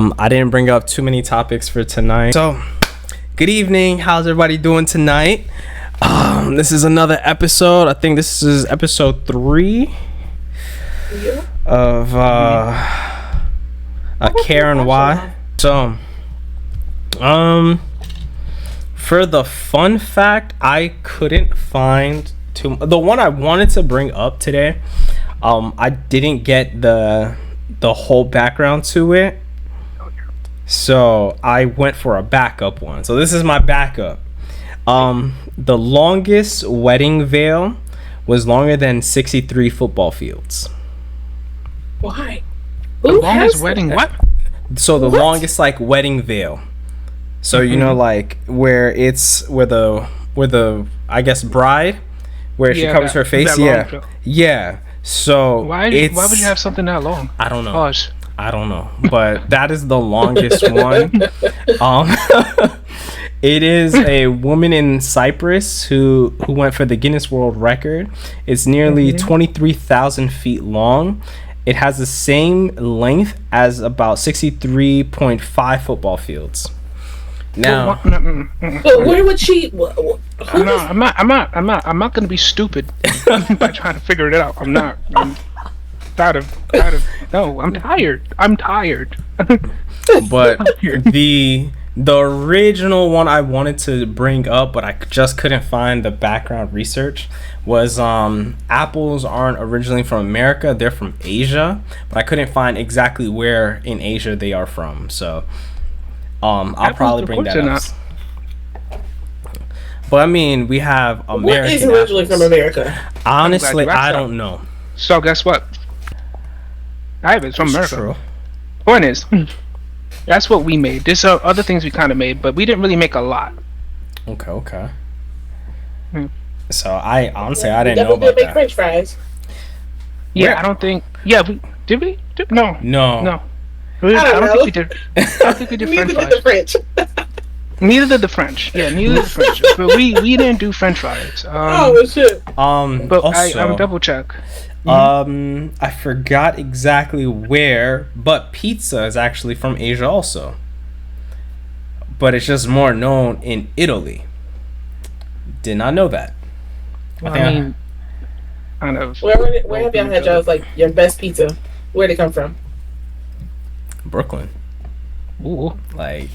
I didn't bring up too many topics for tonight. So, good evening. How's everybody doing tonight? This is another episode. I think this is episode 3 of ACare&Y. So, for the fun fact, I couldn't find the one I wanted to bring up today. I didn't get the whole background to it, so I went for a backup one. So this is my backup. The longest wedding veil was longer than 63 football fields. Why? The longest wedding what? So the longest like wedding veil. So you know, like where the I guess bride, where she covers her face. Yeah. So why would you have something that long? I don't know. Gosh. I don't know, but that is the longest one. It is a woman in Cyprus who went for the Guinness World Record. It's nearly 23,000 feet long. It has the same length as about 63.5 football fields. Now, but where would she? I'm not gonna be stupid by trying to figure it out. I'm not. I'm tired of. No, I'm tired. But the original one I wanted to bring up, but I just couldn't find the background research, was apples aren't originally from America, they're from Asia, but I couldn't find exactly where in Asia they are from. So I'll probably bring that up. But I mean, we have American. What is originally from America? Honestly, I don't know. So guess what? It's from America. True. Point is, that's what we made. There's other things we kind of made, but we didn't really make a lot. Okay. So I didn't know about make that. French fries. Yeah, Where? I don't think. Yeah, did we? No. I don't know. think we did. I don't think we did French fries. The French. Neither did the French. Yeah, neither did the French. But we didn't do French fries. Oh shit. But also, I'm double check. I forgot exactly where, but pizza is actually from Asia also. But it's just more known in Italy. Did not know that. I mean, kind of. Where have y'all had y'all's like your best pizza? Where'd it come from? Brooklyn. Ooh. Like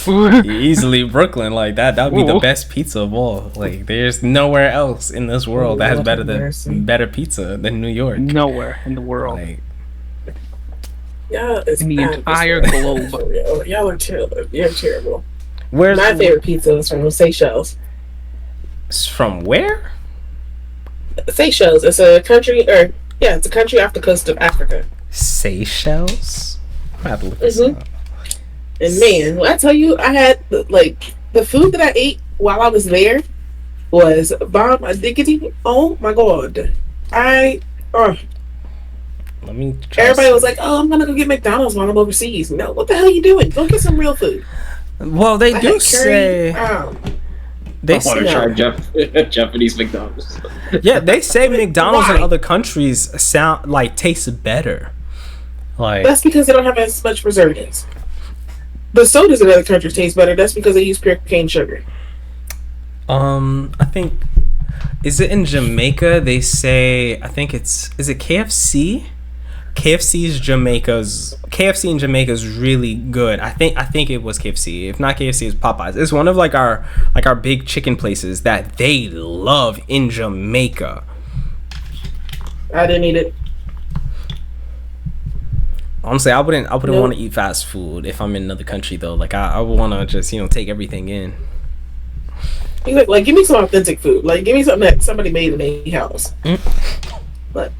easily Brooklyn. Like that would be the best pizza of all. Like there's nowhere else in this world that has better pizza than New York. Nowhere in the world. Like, Yeah, in the entire globe. Y'all are terrible. You're terrible. Where's my favorite pizza is from Seychelles. From where? Seychelles. It's a country, it's a country off the coast of Africa. Seychelles? I have to look this up. And man, when I tell you, I had the food that I ate while I was there was bomb diggity. Oh my god! Let me. Everybody was like, "Oh, I'm gonna go get McDonald's while I'm overseas." No, what the hell are you doing? Go get some real food. Well, they do say. They want to try Japanese McDonald's. Yeah, they say McDonald's in other countries tastes better. Like that's because they don't have as much preservatives. The sodas in other countries taste better. That's because they use pure cane sugar. I think is it in Jamaica? They say is it KFC? KFC in Jamaica is really good. I think it was KFC. If not KFC, it's Popeyes. It's one of like our big chicken places that they love in Jamaica. I didn't eat it. Honestly, I wouldn't want to eat fast food if I'm in another country though. Like I would want to just take everything in. Like give me some authentic food. Like give me something that somebody made in their house. But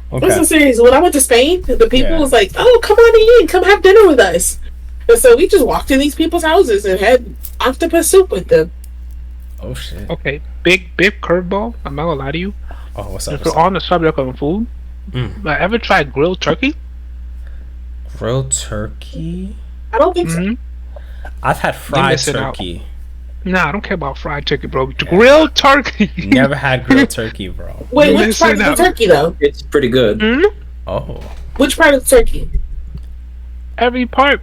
what's so serious? When I went to Spain, the people was like, "Oh, come on in, come have dinner with us." And so we just walked in these people's houses and had octopus soup with them. Oh shit. Okay, big curveball. I'm not gonna lie to you. Oh, what's up? If we're on the subject of food, have I ever tried grilled turkey? Grilled turkey? I don't think so. I've had fried turkey. Nah, I don't care about fried turkey, bro. Grilled turkey. Never had grilled turkey, bro. Wait, which part of the turkey though? It's pretty good. Oh. Which part of the turkey? every part.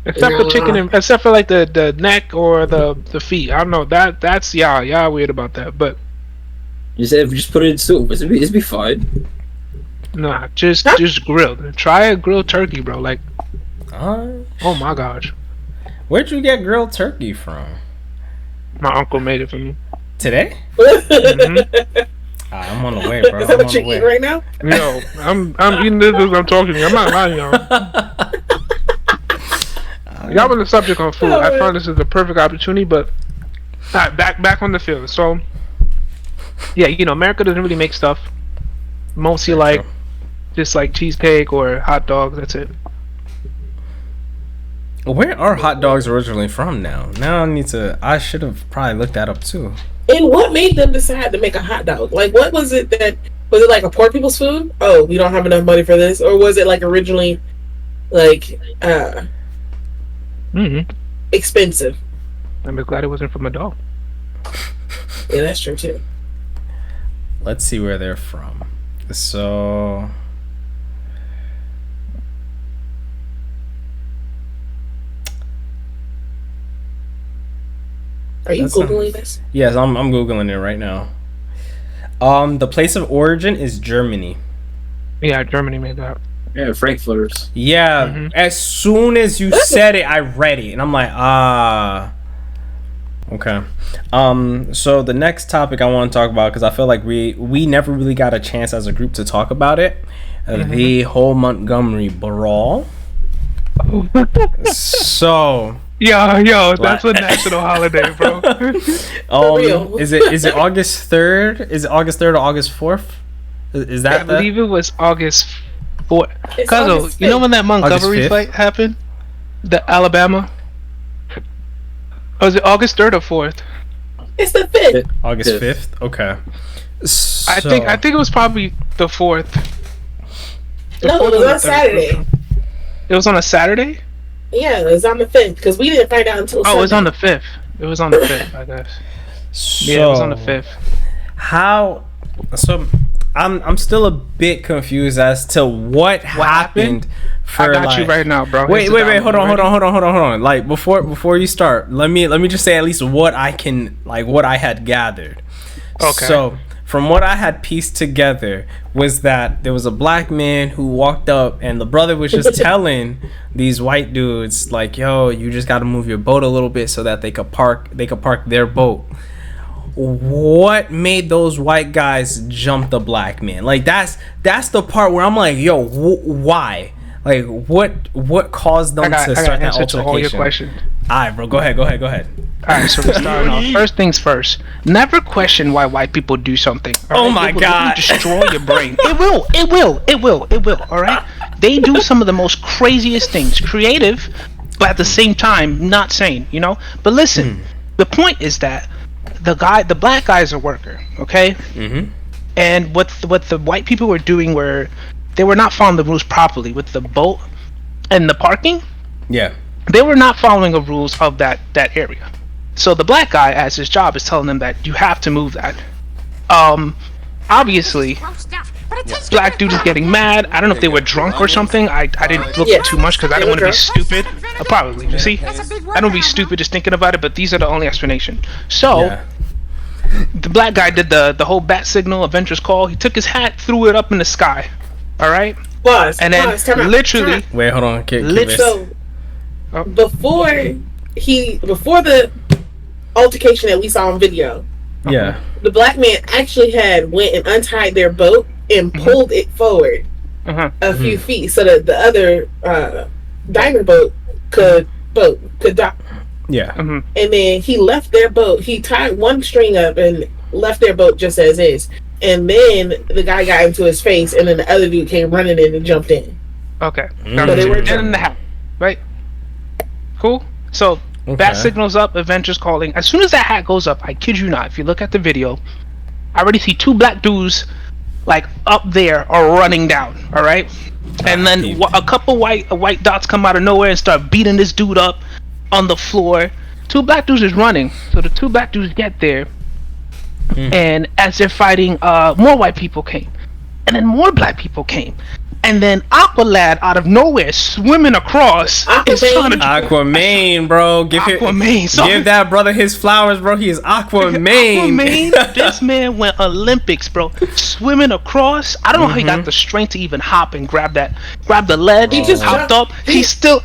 Except for chicken and except for like the neck or the feet. I don't know. That's y'all weird about that. But You said just put it in soup. It'd be fine. nah, just grilled. Try a grilled turkey, bro. Like, oh my gosh, Where'd you get grilled turkey from? my uncle made it for me. Today? Mm-hmm. I'm on the way, bro. Is that what you're eating right now? Yo, I'm eating this as I'm talking to you. I'm not lying, y'all. Y'all on the subject on food. I found this is the perfect opportunity, but back on the field. So, yeah, America doesn't really make stuff. Mostly like just like cheesecake or hot dogs. That's it. Where are hot dogs originally from now? Now I should have probably looked that up too. And what made them decide to make a hot dog? Like, what was it was it like a poor people's food? Oh, we don't have enough money for this? Or was it like originally, like, expensive? I'm just glad it wasn't from a dog. Yeah, that's true too. Let's see where they're from. So... Are you Googling this? Yes, I'm Googling it right now. The place of origin is Germany. Yeah, Germany made that. Yeah, Frankfurters. Yeah, as soon as you said it, I read it, and I'm like, okay. So the next topic I want to talk about, because I feel like we never really got a chance as a group to talk about it, the whole Montgomery brawl. So... Yo, that's a national holiday, bro. Is it August 3rd? Is it August 3rd or August 4th? Is that? I believe it was August 4th. August you know when that Montgomery fight happened? The Alabama. Was it August 3rd or 4th? It's the 5th. August 5th. Okay. So, I think it was probably the 4th. No, it was on Saturday. It was on a Saturday? Yeah, it was on the 5th because we didn't find out until Sunday. It was on the 5th. It was on the 5th, I guess. Yeah, it was on the 5th. How? So I'm still a bit confused as to what happened. I got you right now, bro. Wait. Hold on. Like before you start, let me just say at least what I had gathered. Okay. So from what I had pieced together was that there was a black man who walked up and the brother was just telling these white dudes like, yo, you just got to move your boat a little bit so that they could park their boat. What made those white guys jump the black man? Like that's the part where I'm like, yo, why? Like what caused them to start that altercation? All your questions. All right, bro, go ahead. Alright, so we're starting off. First things first. Never question why white people do something. Oh my God. Destroy your brain. It will. Alright? They do some of the most craziest things. Creative, but at the same time, not sane, But listen, the point is that the black guy is a worker, okay? Mm-hmm. And what the white people were doing they were not following the rules properly with the boat and the parking. Yeah. They were not following the rules of that area. So the black guy, as his job, is telling them that you have to move that. Obviously, black dude is getting mad. I don't know if they were drunk or something. I didn't look too much because I didn't want to be stupid. Probably, you see? I don't want to be stupid just thinking about it, but these are the only explanation. So, the black guy did the whole bat signal, Avengers call. He took his hat, threw it up in the sky. Alright? And then literally... Wait, hold on. Before the altercation that we saw on video, the black man actually went and untied their boat and pulled it forward a few feet so that the other diver boat could dock. And then he left their boat. He tied one string up and left their boat just as is. And then the guy got into his face, and then the other dude came running in and jumped in. Okay. So they were in the hat, right? Cool. So bat signals up, Avengers calling. As soon as that hat goes up, I kid you not, if you look at the video, I already see two black dudes like up there are running down. All right, and then a couple white dots come out of nowhere and start beating this dude up on the floor. Two black dudes is running, so the two black dudes get there. And as they're fighting, more white people came, and then more black people came, And then Aqualad out of nowhere swimming across. AQUAMAYNE, bro. Give that brother his flowers, bro. He is AQUAMAYNE. AQUAMAYNE. This man went Olympics, bro. Swimming across. I don't know how he got the strength to even hop and grab the ledge. He just hopped up. He still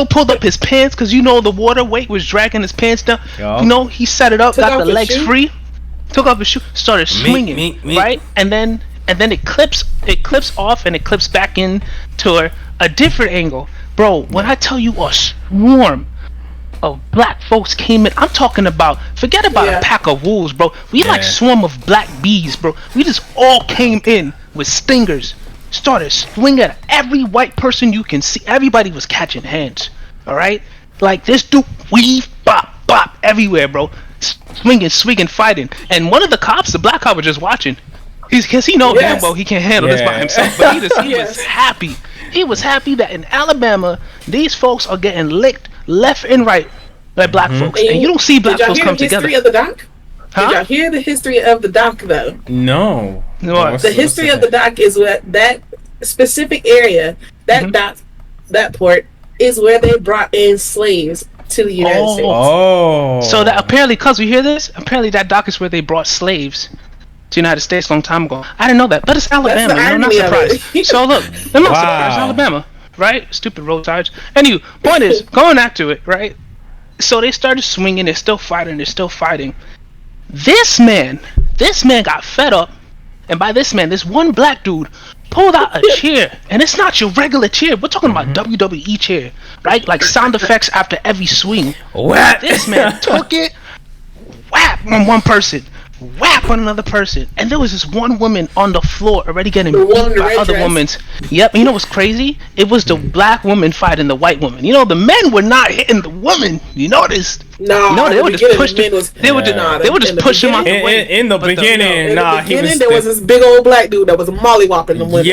pulled up his pants because the water weight was dragging his pants down. Yo. He set it up, got the legs free, took off his shoe, started swinging, right? And then it clips off and it clips back in to a different angle. Bro, when I tell you a swarm of black folks came in, I'm talking about, forget about a pack of wolves, bro. We like swarm of black bees, bro. We just all came in with stingers, started swinging at every white person you can see. Everybody was catching hands, all right? Like this dude, weave, bop, bop, everywhere, bro. Swinging, fighting. And one of the cops, the black cop, was just watching. Because he knows damn well he can't handle this by himself. But he was happy. He was happy that in Alabama, these folks are getting licked left and right by black folks. And you don't see black folks come together. Did y'all hear the history of the doc? Did y'all hear the history of the doc, though? No. The history of the doc is that specific area, that port, is where they brought in slaves to the United States. Oh. So that apparently, cause we hear this, apparently that dock is where they brought slaves to the United States a long time ago. I didn't know that, but it's Alabama. I'm not surprised. So look, I'm not surprised. It's Alabama, right? Stupid road tires. Anyway, point is, going back to it, right? So they started swinging. They're still fighting. This man got fed up, and by this man, this one black dude pulled out a chair, and it's not your regular chair. We're talking about WWE chair, right? Like sound effects after every swing. What? This man took it, whap on one person, whap on another person, and there was this one woman on the floor already getting beat by other women. Yep. You know what's crazy? It was the black woman fighting the white woman. The men were not hitting the woman. You noticed? No, they would just push them. They would just push him out the way. In the beginning, there was this big old black dude that was molly whopping them women.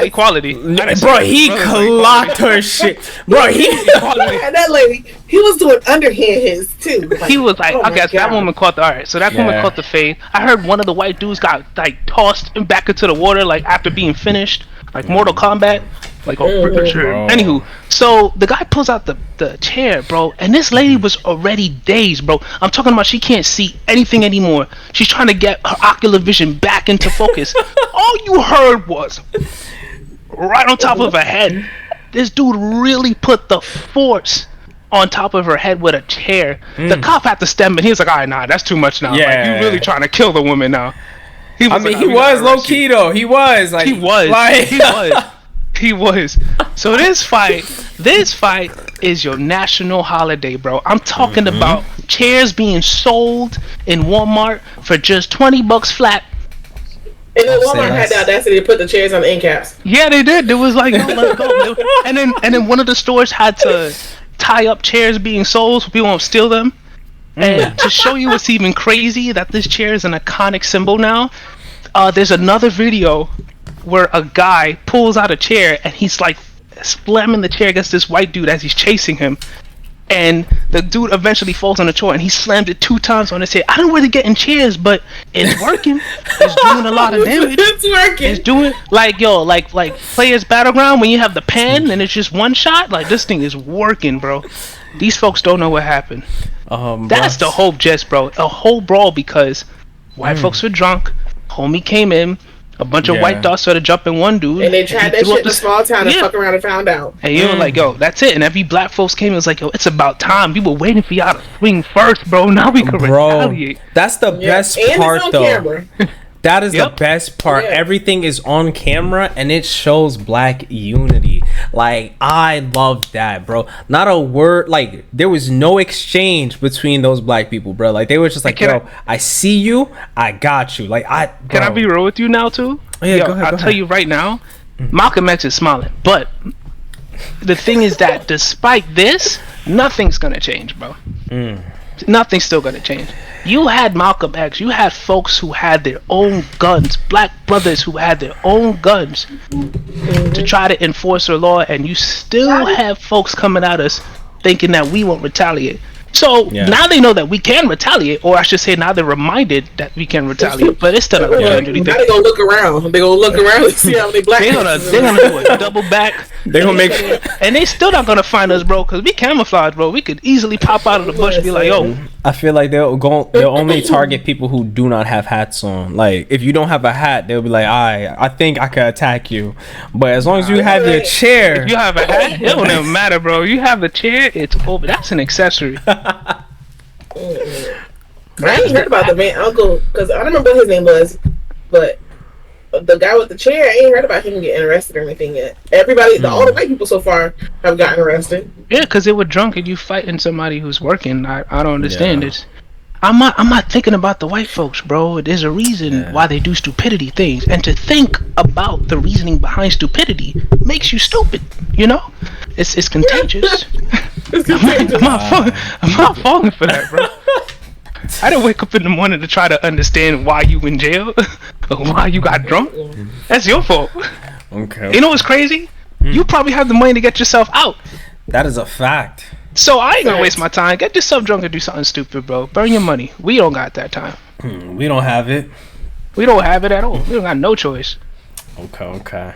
Equality. Bro, he clocked her shit. Bro, that lady, he was doing underhand his too. He was like, okay, so that woman caught the woman caught the fade. I heard one of the white dudes got like tossed back into the water like after being finished, like Mortal Kombat. Anywho, so the guy pulls out the chair, bro, and this lady was already dazed, bro. I'm talking about she can't see anything anymore. She's trying to get her ocular vision back into focus. All you heard was right on top of her head. This dude really put the force on top of her head with a chair. The cop had to step in. He was like, all right, nah, that's too much now. Like, you really trying to kill the woman now. He was low key though. He was. He was. So this fight is your national holiday, bro. I'm talking about chairs being sold in Walmart for just $20 flat. And then Walmart had the audacity to put the chairs on the end caps. Yeah, they did. It was like, no, let's go. And then one of the stores had to tie up chairs being sold so people won't steal them. And to show you what's even crazy, that this chair is an iconic symbol now, there's another video where a guy pulls out a chair and he's like slamming the chair against this white dude as he's chasing him, and the dude eventually falls on the chair and he slammed it 2 times on his head. I don't know where they're getting chairs, but it's working. It's doing a lot of damage. It's working. It's doing like Players Battleground when you have the pan and it's just one shot. Like, this thing is working, bro. These folks don't know what happened. That's the whole gist, bro. A whole brawl because white folks were drunk. Homie came in. A bunch of white dots started jumping one dude. And they tried that shit in a small town and fuck around and found out. And you were like, yo, that's it. And every black folks came and was like, yo, it's about time. We were waiting for y'all to swing first, bro. Now we can retaliate. That's the best part, though. That is the best part. Everything is on camera and it shows black unity. Like, I love that, bro. Not a word, like, there was no exchange between those black people, bro. Like, they were just like, I see you, I got you. Like, Can I be real with you now, too? Oh, yeah, go ahead. I'll tell you right now, Malcolm X is smiling. But the thing is that despite this, nothing's gonna change, bro. Nothing's still gonna change. You had Malcolm X, you had folks who had their own guns, black brothers who had their own guns to try to enforce their law, and you still have folks coming at us thinking that we won't retaliate. So now they know that we can retaliate, or I should say, now they're reminded that we can retaliate. But it's still not gonna change anything. Now they gonna look around. They gonna look around and see how many black. They're gonna do a double back. They gonna make, and they still not gonna find us, bro, because we camouflage, bro. We could easily pop out of the bush and be like, yo. I feel like they'll only target people who do not have hats on. Like, if you don't have a hat, they'll be like, I think I could attack you. But as long as you have your chair, if you have a hat, it don't even matter, bro. You have the chair, it's over. That's an accessory. I ain't heard about the man uncle, because I don't remember what his name was, but the guy with the chair, I ain't heard about him getting arrested or anything yet. Everybody, all the white people so far have gotten arrested. Yeah, because they were drunk and you fighting somebody who's working. I don't understand it. I'm not thinking about the white folks, bro. There's a reason why they do stupidity things, and to think about the reasoning behind stupidity makes you stupid. You know, it's contagious. It's contagious. I'm not falling for that, bro. I didn't wake up in the morning to try to understand why you in jail or why you got drunk. That's your fault. Okay. You know what's crazy? You probably have the money to get yourself out. That is a fact. So I ain't gonna waste my time. Get yourself drunk and do something stupid, bro. Burn your money. We don't got that time. We don't have it. We don't have it at all. We don't got no choice. Okay.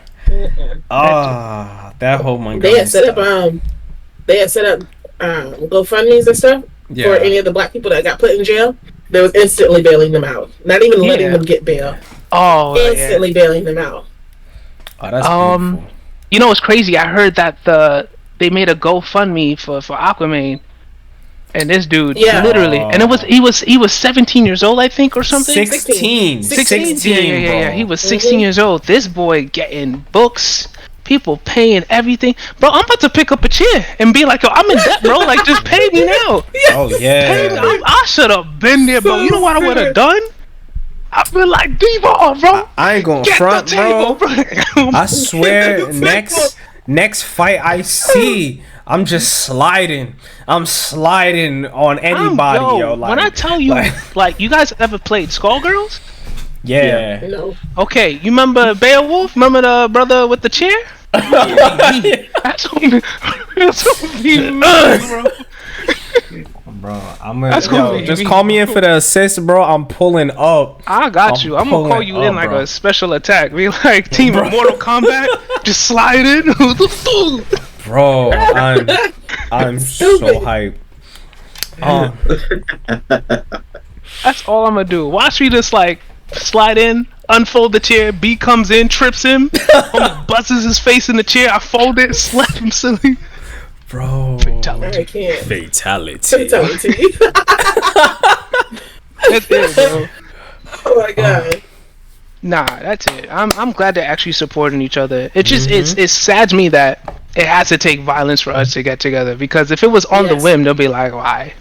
That whole Montgomery. They had set up GoFundMe's and stuff for any of the black people that got put in jail. They was instantly bailing them out. Not even letting them get bail. Instantly bailing them out. Oh, that's beautiful. You know what's crazy? I heard that they made a GoFundMe for AQUAMAYNE, and this dude literally, and he was 17 years old, I think, or something. 16. Yeah. He was 16 years old. This boy getting books, people paying everything, bro. I'm about to pick up a chair and be like, yo, I'm in debt, bro. Like, just pay me now. Oh yeah. Pay me. I should have been there, bro. You know what I would have done? I feel like D-ball, bro. I ain't gonna front, bro. I swear, next fight I see, I'm just sliding. I'm sliding on anybody, yo. Like, when I tell you, like, you guys ever played Skullgirls? Yeah. No. Okay, you remember Beowulf? Remember the brother with the chair? That's what we bro. Bro, just call me in for the assist, bro. I'm pulling up. I got you. I'm gonna call you in like a special attack. Be like team of Mortal Kombat. Just slide in. Bro, I'm so hyped. That's all I'm gonna do. Watch me just like slide in, unfold the chair. B comes in, trips him, buzzes his face in the chair. I fold it, slap him silly. Bro, I can't. Fatality. That's it, bro. Oh my god. Nah, that's it. I'm glad they're actually supporting each other. It just it sads me that it has to take violence for us to get together. Because if it was on the whim, they'll be like, why?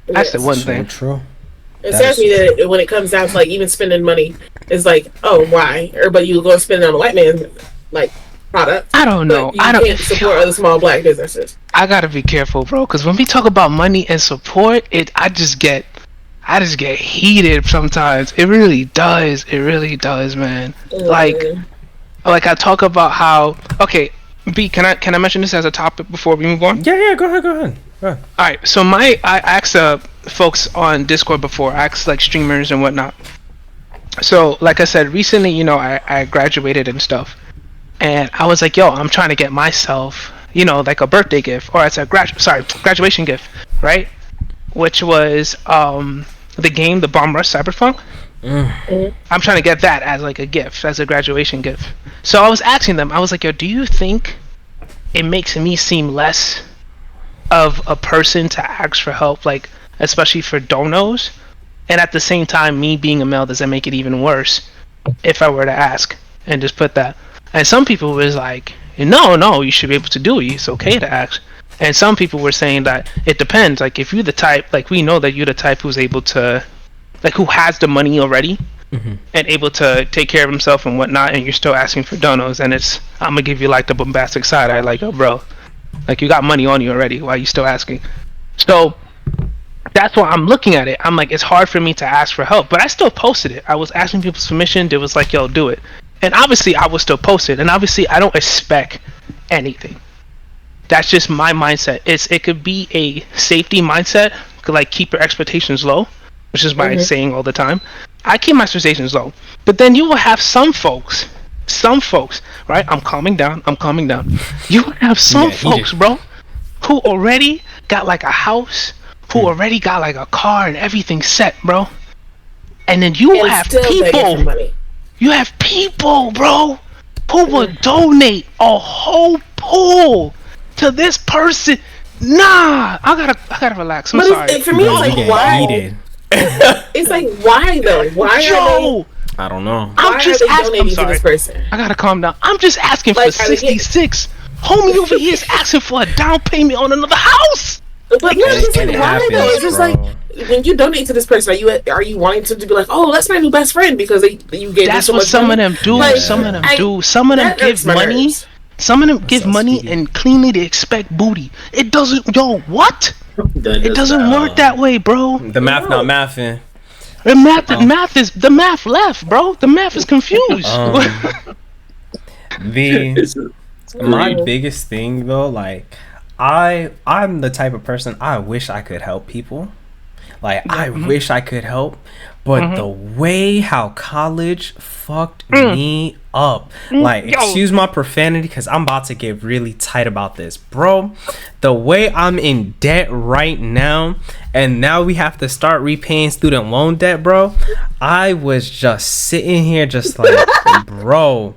That's the one thing. True. It sads me that when it comes down to like even spending money, it's like, oh, why? Everybody you go spend it on a white man, like. Product. I don't know. I don't can't support other small black businesses. I gotta be careful, bro, because when we talk about money and support, I just get heated sometimes. It really does. It really does, man. Like I talk about how. Okay, B, can I mention this as a topic before we move on? Yeah. Go ahead. All right. So I asked folks on Discord before, I asked like streamers and whatnot. So like I said, recently, you know, I graduated and stuff. And I was like, yo, I'm trying to get myself, you know, like a birthday gift, or it's a graduation gift, right? Which was the game, the Bomb Rush Cyberpunk. I'm trying to get that as like a gift, as a graduation gift. So I was asking them, I was like, yo, do you think it makes me seem less of a person to ask for help, like especially for donos? And at the same time, me being a male, does that make it even worse if I were to ask and just put that? And some people was like, no, you should be able to do it. It's okay to ask. And some people were saying that it depends. Like, if you're the type, like, we know that you're the type who's able to, like, who has the money already and able to take care of himself and whatnot, and you're still asking for donos, and I'm gonna give you, like, the bombastic side. I like, oh, bro, like, you got money on you already. Why are you still asking? So that's why I'm looking at it. I'm like, it's hard for me to ask for help, but I still posted it. I was asking people's permission. They was like, yo, do it. And obviously, I will still post it. And obviously, I don't expect anything. That's just my mindset. It could be a safety mindset, could like keep your expectations low, which is my saying all the time. I keep my expectations low, but then you will have some folks, right? I'm calming down. You will have some folks, bro, who already got like a house, who already got like a car and everything set, bro. And then you have people, bro, who will donate a whole pool to this person. Nah, I gotta relax. I'm sorry. For me, it's like, why? It's like, why though? Why are they? I don't know. I'm just asking to this person. I gotta calm down. I'm just asking for 66. Homie over here is asking for a down payment on another house. But no, it's like, why though? It's just like, when you donate to this person, are you wanting to be like, oh, that's my new best friend because you gave that's them so what much some money? of them do. Like, Some of them do. Some of them give money. Some of them give money and cleanly they expect booty. It doesn't. Yo, what? It doesn't work that way, bro. The math not mathing. The math left, bro. The math is confused. My biggest thing though, like I'm the type of person, I wish I could help people. Like I wish I could help, but the way how college fucked me up, like excuse my profanity because I'm about to get really tight about this, bro. The way I'm in debt right now, and now we have to start repaying student loan debt, bro. I was just sitting here just like, bro,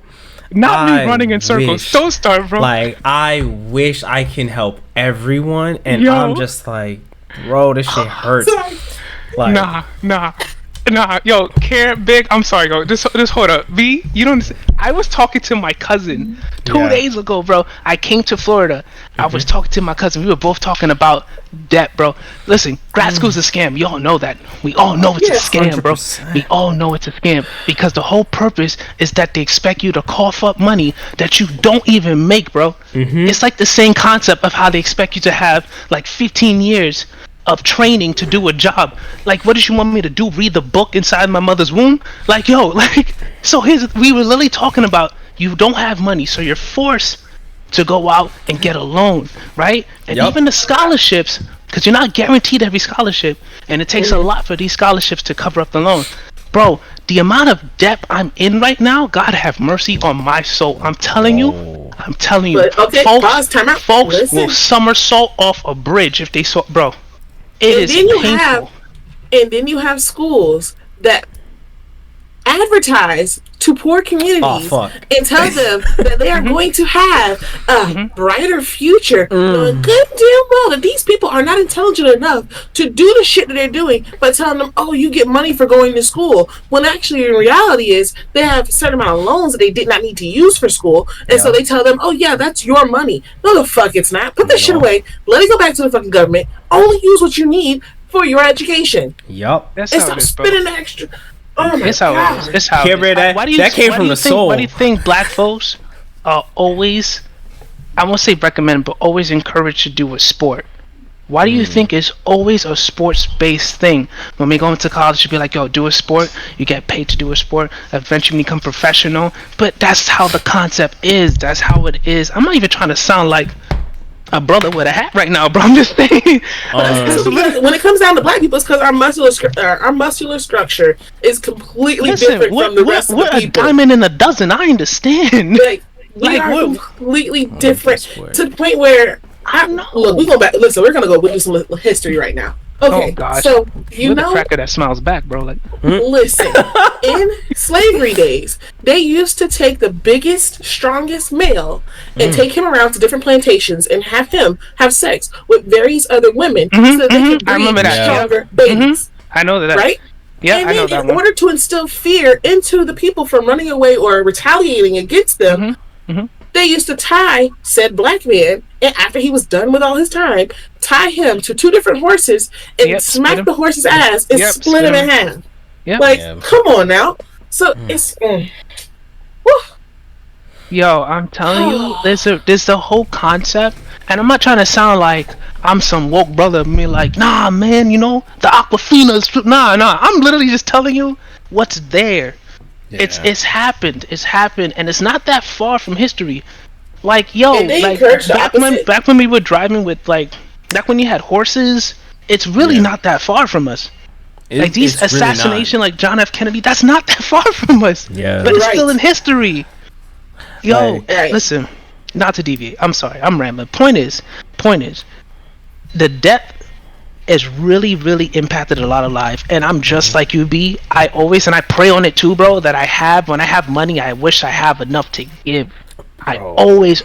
not me running in circles. Don't start, bro. Like I wish I can help everyone, and I'm just like, bro, this shit hurts. Like, nah, yo, Big, I'm sorry, go. Just hold up. V, you don't understand. I was talking to my cousin 2 days ago, bro. I came to Florida. I was talking to my cousin. We were both talking about debt, bro. Listen, grad school's a scam. You all know that. We all know it's a scam, 100%. Bro. We all know it's a scam because the whole purpose is that they expect you to cough up money that you don't even make, bro. It's like the same concept of how they expect you to have like 15 years of training to do a job. Like, what did you want me to do? Read the book inside my mother's womb? Like, yo, like, so we were literally talking about you don't have money, so you're forced to go out and get a loan, right? And even the scholarships, because you're not guaranteed every scholarship, and it takes a lot for these scholarships to cover up the loan. Bro, the amount of debt I'm in right now, God have mercy on my soul. I'm telling you. But, okay, folks will somersault off a bridge if they saw, bro. It is painful. And then you have schools that advertise to poor communities and tell them that they are going to have a brighter future, knowing good damn well that these people are not intelligent enough to do the shit that they're doing, but telling them, oh, you get money for going to school, when actually in reality is they have a certain amount of loans that they did not need to use for school, and so they tell them, oh yeah, that's your money. No, the fuck it's not. Put that shit away. Let it go back to the fucking government. Only use what you need for your education. That's and stop spending extra. Oh my God. It's how that came from the soul. Why do you think black folks are always, I won't say recommend, but always encouraged to do a sport? Why do you think it's always a sports-based thing? When we go into college, you be like, yo, do a sport. You get paid to do a sport. Eventually become professional. But that's how the concept is. That's how it is. I'm not even trying to sound like a brother with a hat right now, bro. I'm just saying. When it comes down to black people, it's because our muscular structure is completely different from the rest of the people. We're a diamond in a dozen. I understand. We are completely different to the point where look, we go back. Listen, we're gonna go with some history right now. Okay, gosh. So you know, the cracker that smiles back, bro. Like, listen, in slavery days, they used to take the biggest, strongest male and take him around to different plantations and have him have sex with various other women so that they could breed stronger babies. I know that. Right? Yeah, and I know then that. In order to instill fear into the people from running away or retaliating against them, they used to tie said black man, and after he was done with all his time, tie him to two different horses and smack the horse's ass and split him in half. Come on now. So it's yo, I'm telling you, there's the whole concept, and I'm not trying to sound like I'm some woke brother. Me like, nah, man, you know the Aquafina's. Nah. I'm literally just telling you what's there. It's happened, and it's not that far from history. Like, yo, And they like encourage the back when we were driving with like, back when you had horses, it's really not that far from us. Like these assassination, really like John F. Kennedy, that's not that far from us. Yeah, but it's still in history. Yo, Right. listen, not to deviate. I'm sorry, I'm rambling. Point is, the depth has really, really impacted a lot of lives. And I'm just like you, B. I always, and I pray on it too, bro, that when I have money, I wish I have enough to give. I always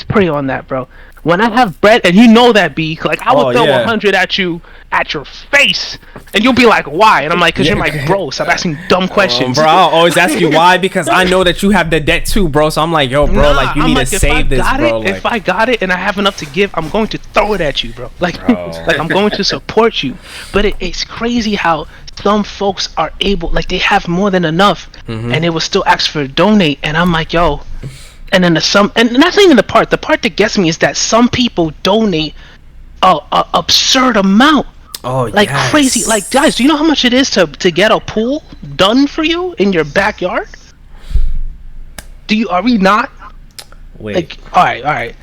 pray on that, bro. When I have bread, and you know that, B, like I will throw 100 at you, at your face, and you'll be like, why? And I'm like, because you're like, bro, stop asking dumb questions. Bro, I'll always ask you why, because I know that you have the debt too, bro. So I'm like, yo, bro, like you need to save this, bro. Like, if I got it and I have enough to give, I'm going to throw it at you, bro. Like, like I'm going to support you. But it's crazy how some folks are able, like they have more than enough, and they will still ask for a donate, and I'm like, yo. And then and that's not even the part. The part that gets me is that some people donate a absurd amount. oh, Like crazy. Like, guys, do you know how much it is to get a pool done for you in your backyard? Are we not? Wait. Like, all right.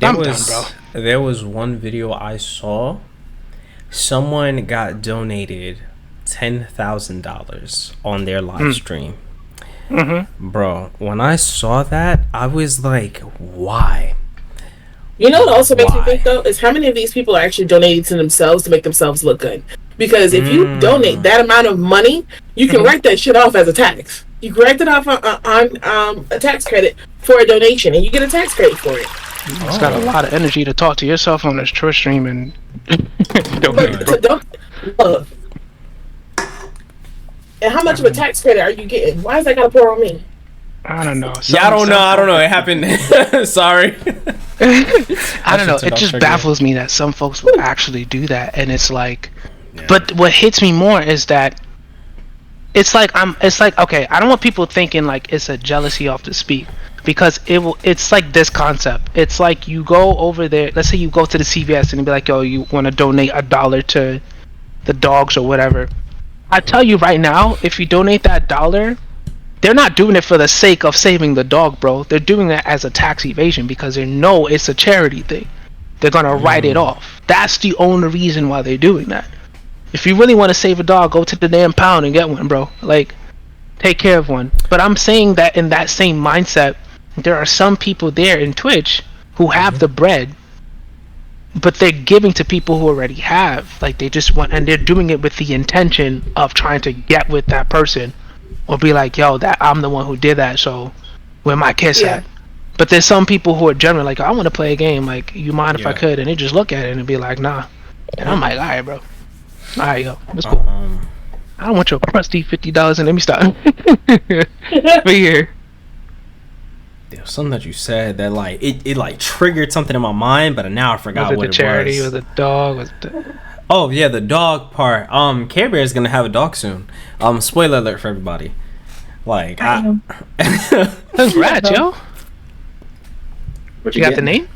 I'm done, bro. There was one video I saw. Someone got donated $10,000 on their live stream. Bro, when I saw that, I was like, why? You know what also makes me think though is how many of these people are actually donating to themselves to make themselves look good. Because if you donate that amount of money, you can write that shit off as a tax. You can write it off on a tax credit for a donation, and you get a tax credit for it. It's got a lot of energy to talk to yourself on this Twitch stream and donate, bro. Look. And how much of a tax credit are you getting? Why is that gotta pour on me? I don't know. I don't know. It happened. Sorry. I don't know. It just baffles me that some folks will actually do that, and it's like. But what hits me more is that it's like okay. I don't want people thinking like it's a jealousy off the speak, because it's like this concept. It's like you go over there. Let's say you go to the CVS and you be like, yo, you want to donate $1 to the dogs or whatever. I tell you right now, if you donate that $1, they're not doing it for the sake of saving the dog, bro. They're doing that as a tax evasion because they know it's a charity thing. They're gonna write it off. That's the only reason why they're doing that. If you really want to save a dog, go to the damn pound and get one, bro. Like, take care of one. But I'm saying that in that same mindset, there are some people there in Twitch who have the bread, but they're giving to people who already have. Like, they just want, and they're doing it with the intention of trying to get with that person, or be like, yo, that I'm the one who did that, so where my kiss at? But there's some people who are generally like, I want to play a game, like, you mind if I could? And they just look at it and be like, nah. And I'm like, alright, bro. Alright, yo, that's cool. I don't want your crusty $50 and let me stop. But here. There's something that you said that like it like triggered something in my mind, but now I forgot what it was. Was it the charity or the dog? Oh yeah, the dog part. Care Bear is gonna have a dog soon. Spoiler alert for everybody. Like, congrats, yo. What You got the name?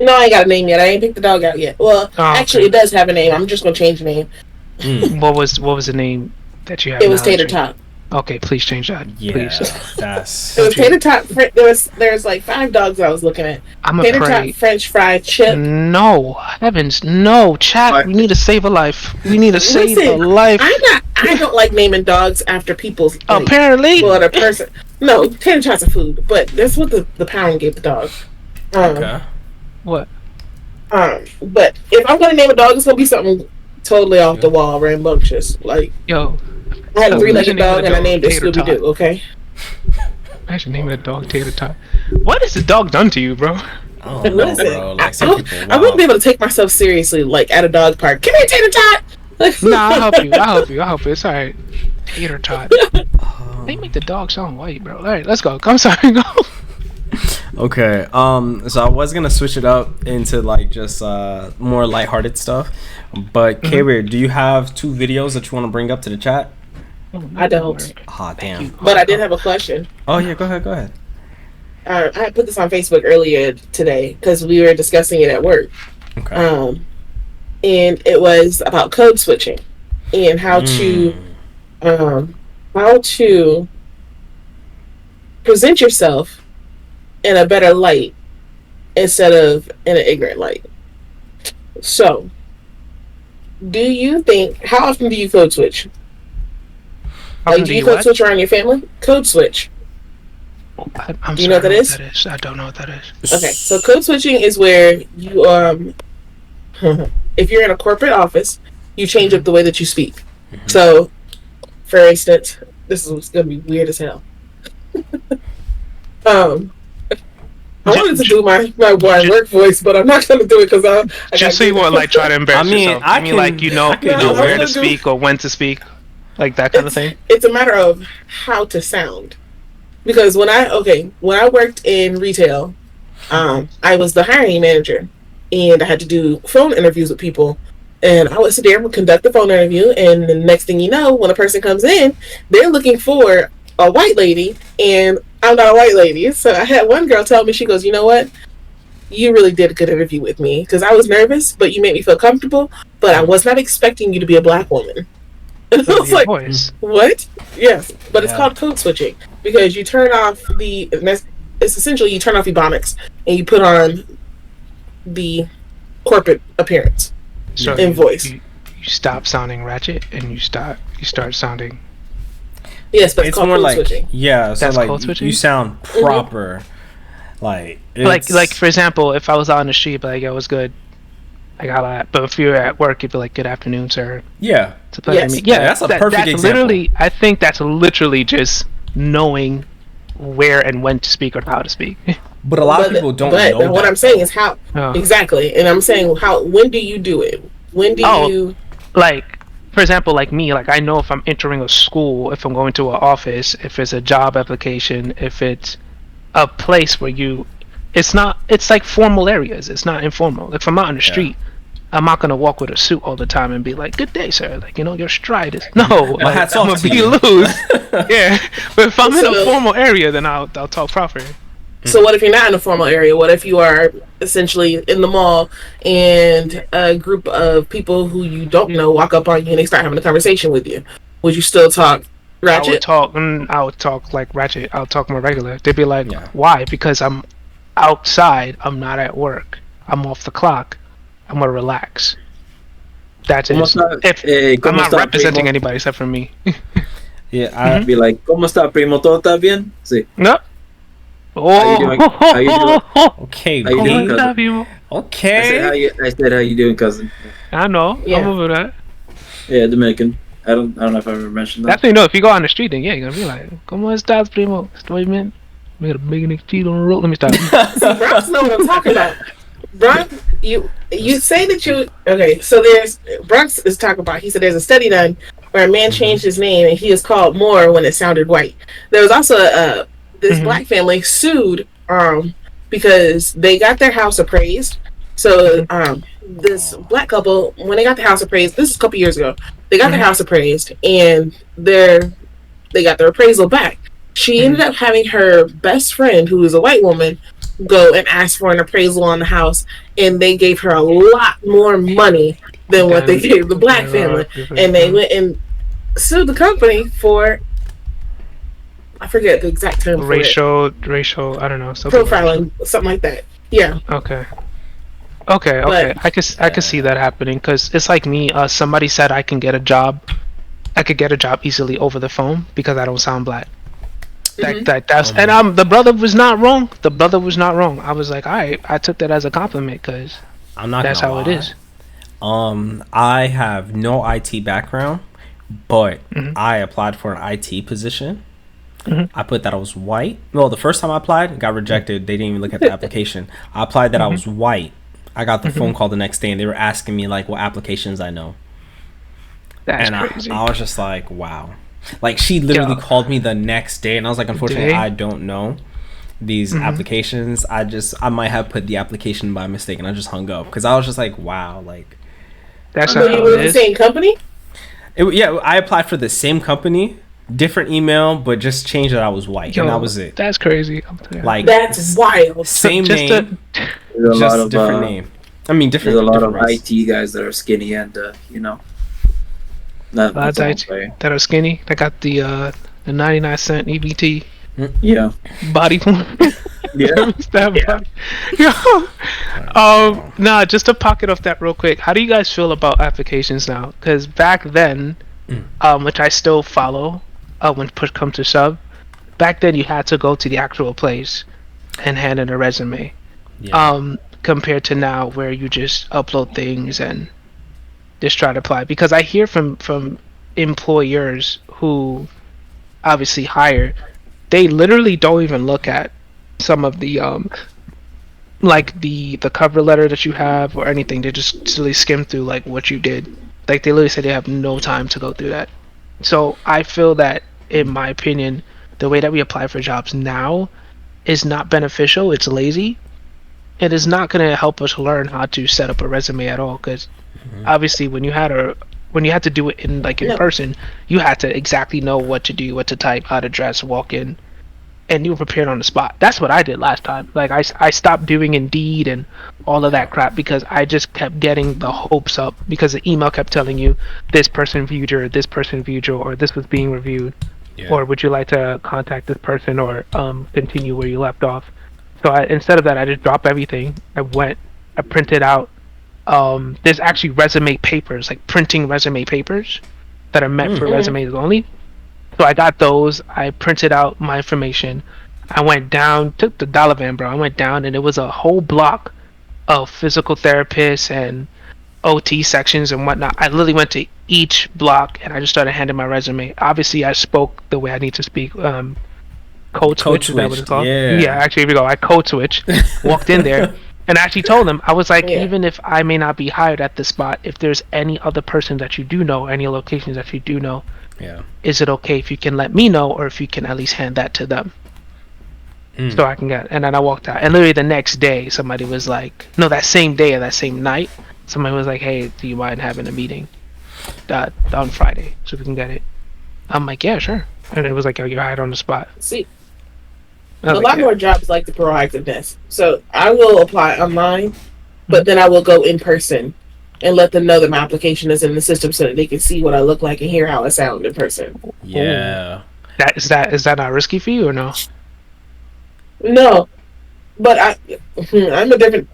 No, I ain't got a name yet. I ain't picked the dog out yet. Well, actually, it does have a name. I'm just gonna change the name. What was the name that you have? It was Tater Tot. Okay, please change that. Yeah, please. It was Tater Tot. There's like 5 dogs I was looking at. Tater Tot, French fried chip. No, heavens, no, chat. We need to save a life. We need to save a life. I don't like naming dogs after people's. Apparently, well, a person. No, Tater Tots are food, but that's what the pound gave the dog. Okay. What? But if I'm gonna name a dog, it's gonna be something totally off the wall, rambunctious. Like, yo, I had a 3-legged dog and I named it Scooby Doo. Okay. Imagine naming a dog Tater Tot. What has the dog done to you, bro? Oh, no, bro. Like, I wouldn't be able to take myself seriously, like at a dog park. Come here, Tater Tot. Nah, I'll help you. It's alright. Tater Tot. They make the dog sound white, bro. Alright, let's go. I'm sorry, go. Okay, so I was gonna switch it up into like just more lighthearted stuff, but K-Bear, do you have 2 videos that you want to bring up to the chat? I don't. Ah, damn. But I did have a question. Oh yeah, go ahead. I had put this on Facebook earlier today because we were discussing it at work. Okay. And it was about code switching and how to present yourself in a better light instead of in an ignorant light. So, do you think, how often do you code switch? Like, do you code switch around your family? Code switch. Do you know what that is? I don't know what that is. Okay, so code switching is where you, if you're in a corporate office, you change up the way that you speak. So, for instance, this is going to be weird as hell. I wanted to do my work voice, but I'm not going to do it because I just so you won't like try to embarrass yourself. I mean, like you know where to speak or when to speak, like that kind of thing. It's a matter of how to sound. Because when I worked in retail, I was the hiring manager, and I had to do phone interviews with people. And I would sit there and conduct the phone interview, and the next thing you know, when a person comes in, they're looking for a white lady, and I'm not a white lady. So I had one girl tell me, she goes, "You know what? You really did a good interview with me because I was nervous, but you made me feel comfortable. But I was not expecting you to be a black woman." And I was like, "What?" Yes, but it's called code switching because you turn off it's essentially you turn off Ebonics and you put on the corporate appearance in voice. You stop sounding ratchet and you start sounding. Yes, but it's called code switching. Yeah, so that's like code switching? You sound proper. Like for example, if I was out on the street, like it was good. I got that. But if you're at work, you'd be like, "Good afternoon, sir." Yeah. It's a pleasure to meet. Yeah, that's a perfect example. I think that's literally just knowing where and when to speak or how to speak. But a lot of people don't know. But what I'm saying is how exactly, and I'm saying when do you do it? When do you like? For example, like me, like I know if I'm entering a school, if I'm going to an office, if it's a job application, if it's a place where it's like formal areas. It's not informal. Like if I'm out on the street, I'm not gonna walk with a suit all the time and be like, "Good day, sir." Like your stride is like, I'm gonna be loose. Yeah, but if I'm in a formal area, then I'll talk proper. So what if you're not in a formal area? What if you are essentially in the mall and a group of people who you don't know walk up on you and they start having a conversation with you? Would you still talk ratchet? I would talk like ratchet. I'll talk more regular. They'd be like, "Why?" Because I'm outside. I'm not at work. I'm off the clock. I'm gonna relax. That's it. I'm not representing anybody except for me. Yeah, I'd be like, "¿Cómo está, primo? ¿Todo está bien?" Sí. No. How you doing? Okay, how you doing, cousin? Okay. I said, how you doing, cousin? I know. Yeah. I'm over that. Yeah, Dominican. I don't know if I ever mentioned that. That's what you know. If you go on the street, then you're gonna be like, "¿Cómo estás, primo? Estoy bien. We got a big neck cheese on the road." Let me stop. See, Bronx know what I'm talking about. Bronx, you say that you so there's Bronx is talking about. He said there's a study done where a man changed his name and he is called Moore when it sounded white. There was also this black family sued because they got their house appraised. So this black couple, when they got the house appraised, this is a couple years ago, they got their house appraised and they got their appraisal back. She ended up having her best friend, who is a white woman, go and ask for an appraisal on the house, and they gave her a lot more money than what they gave the black family. And they went and sued the company for, I forget the exact term. Racial, I don't know. Profiling, something like that. Yeah. Okay. I could see that happening because it's like me. Somebody said I can get a job. I could get a job easily over the phone because I don't sound black. That's and the brother was not wrong. I was like, all right. I took that as a compliment because that's how it is. I have no IT background, but I applied for an IT position. I put that I was white. Well, the first time I applied, got rejected. They didn't even look at the application. I applied that I was white. I got the phone call the next day, and they were asking me like what applications I know. That's crazy. I was just like, wow. Like she literally called me the next day, and I was like, unfortunately, I don't know these applications. I might have put the application by mistake, and I just hung up because I was just like, wow, like. That's not how it is. The same company? I applied for the same company, different email, but just changed that I was white, and that was it. That's crazy. Like that's wild. Same name, just different name. I mean, different. There's a lot of race. IT guys that are skinny and That's IT that are skinny. That got the 99-cent EBT. Yeah. Body form. Nah, just to pocket off that real quick. How do you guys feel about applications now? Because back then, which I still follow, when push comes to shove, back then you had to go to the actual place and hand in a resume. Yeah. Compared to now, where you just upload things and just try to apply. Because I hear from employers who obviously hire, they literally don't even look at some of the like the cover letter that you have or anything. They just silly skim through like what you did. Like they literally say they have no time to go through that. So I feel that, in my opinion, the way that we apply for jobs now is not beneficial. It's lazy. It is not going to help us learn how to set up a resume at all. Because obviously, when you had to do it in person, you had to exactly know what to do, what to type, how to dress, walk in, and you were prepared on the spot. That's what I did last time. Like I stopped doing Indeed and all of that crap because I just kept getting the hopes up because the email kept telling you this person viewed your, this person viewed your, or this was being reviewed, or would you like to contact this person or continue where you left off. So instead of that, I just dropped everything. I printed out. There's actually resume papers, like printing resume papers that are meant for resumes only. So I got those. I printed out my information. I went down, took the dollar van, bro. I went down, and it was a whole block of physical therapists and OT sections and whatnot. I literally went to each block, and I just started handing my resume. Obviously, I spoke the way I need to speak. Code switch, is that what it's called? Yeah, actually, here we go. I code switch. Walked in there. And I actually told them, I was like, even if I may not be hired at this spot, if there's any other person that you do know, any locations that you do know, is it okay if you can let me know, or if you can at least hand that to them? So I can get, and then I walked out. And literally the next day, somebody was like, no, that same day or that same night, somebody was like, hey, do you mind having a meeting on Friday so we can get it? I'm like, yeah, sure. And it was like, oh, you're hired on the spot. See, a lot more jobs like the proactiveness. So I will apply online, but then I will go in person and let them know that my application is in the system so that they can see what I look like and hear how I sound in person. Yeah. Is that not risky for you or no? No, but I'm a different.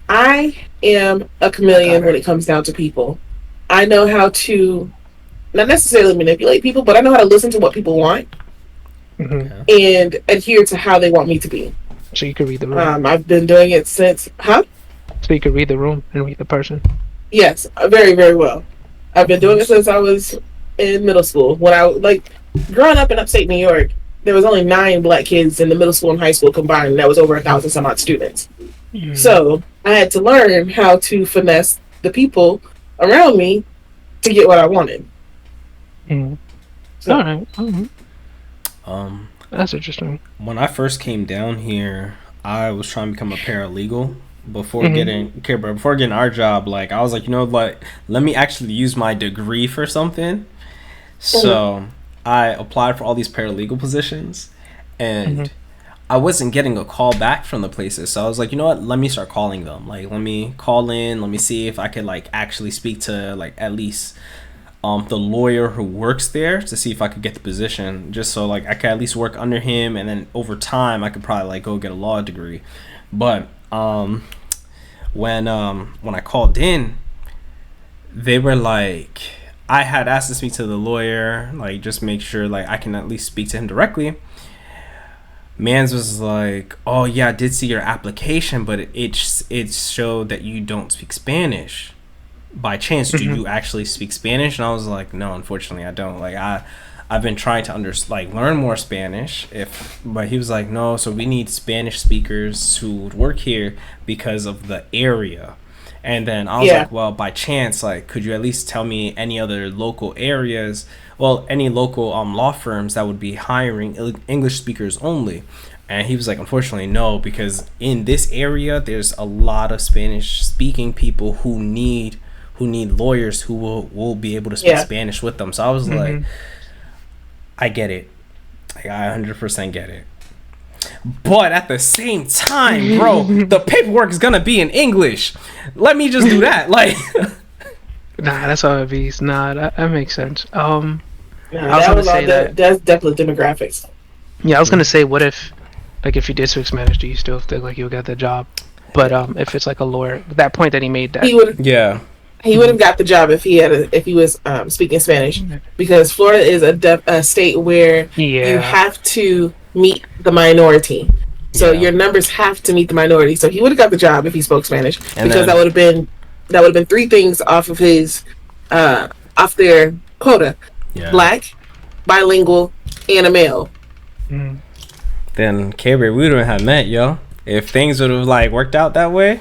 I am a chameleon when it comes down to people. I know how to not necessarily manipulate people, but I know how to listen to what people want and adhere to how they want me to be. So you can read the room. I've been doing it since, So you can read the room and read the person. Yes, very, very well. I've been doing it since I was in middle school. When I growing up in upstate New York, there was only 9 black kids in the middle school and high school combined, and that was over 1,000 some odd students. So I had to learn how to finesse the people around me to get what I wanted. So, all right. That's interesting. When I first came down here, I was trying to become a paralegal before getting our job. Like I was like, let me actually use my degree for something. So I applied for all these paralegal positions, and I wasn't getting a call back from the places. So I was like, you know what? Let me start calling them. Like, let me call in. Let me see if I could actually speak to at least the lawyer who works there to see if I could get the position, just so I could at least work under him, and then over time I could probably go get a law degree. But when I called in, they were like, I had asked to speak to the lawyer, just make sure I can at least speak to him directly. Mans was like, oh yeah, I did see your application, but it showed that you don't speak Spanish. By chance, do you actually speak Spanish? And I was like, no, unfortunately I don't. I've been trying to learn more Spanish, but he was like, no, so we need Spanish speakers who would work here because of the area. And then I was like, well, by chance, could you at least tell me any other local areas, any local law firms that would be hiring English speakers only? And he was like, unfortunately, no, because in this area, there's a lot of Spanish speaking people who need lawyers who will be able to speak Spanish with them. So I was like, I get it. I 100% get it. But at the same time, bro, the paperwork is gonna be in English. Let me just do that. Nah, that's all it be. Nah, that makes sense. That's definitely demographics. Yeah, I was gonna say, what if Like if you did speak Spanish, do you still feel like you'll get the job? But if it's like a lawyer, that point that he made, that he would have got the job if he was speaking Spanish, because Florida is a state where you have to meet the minority. So your numbers have to meet the minority. So he would have got the job if he spoke Spanish, because that would have been 3 things off of his off their quota: black, bilingual, and a male. Then K-Ray, we wouldn't have met, yo. If things would have like worked out that way.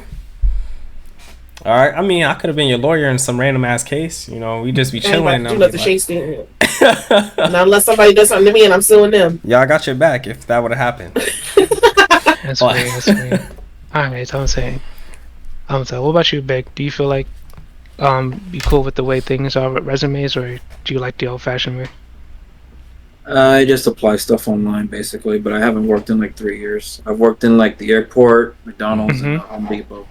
All right, I mean, I could have been your lawyer in some random ass case. You know, we just be chilling. Not unless somebody does something to me and I'm suing them. Yeah, I got your back if that would have happened. That's great. That's great. Alright, so I'm saying, what about you, Beck? Do you feel like you cool with the way things are with resumes, or do you like the old-fashioned way? I just apply stuff online basically, but I haven't worked in like 3 years. I've worked in like the airport, McDonald's, and Home Depot.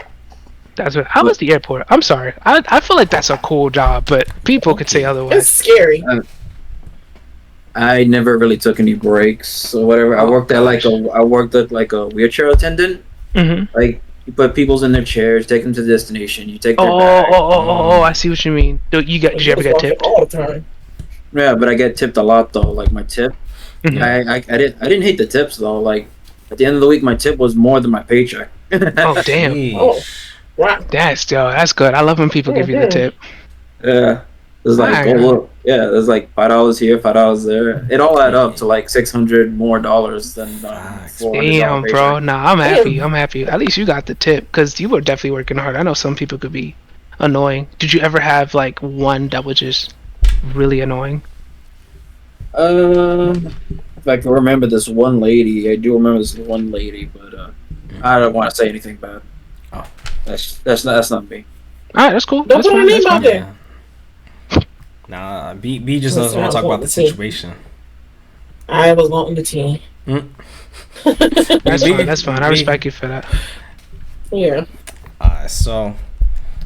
How was the airport? I'm sorry. I feel like that's a cool job, but people could say otherwise. It's scary. I never really took any breaks or whatever. I worked at like a wheelchair attendant. Like you put people's in their chairs, take them to the destination. You take their bag. I see what you mean. Did you ever get tipped? All the time. Yeah, but I get tipped a lot though. Like my tip, I didn't hate the tips though. Like at the end of the week, my tip was more than my paycheck. Oh damn! Wow. That's good. I love when people give you the tip. Yeah, there's like there's like $5 here, $5 there. It all add up to like $600 more than. Damn, bro. Nah, I'm happy. I'm happy. At least you got the tip, because you were definitely working hard. I know some people could be annoying. Did you ever have like one that was just really annoying? If I can remember this one lady, I do remember this one lady, but I don't want to say anything bad. Oh, that's not me. All right, that's cool. Don't put her name out there. Nah, B just doesn't want to talk about the situation. I was wanting the tea. That's fine. I respect you for that. Yeah. Alright, so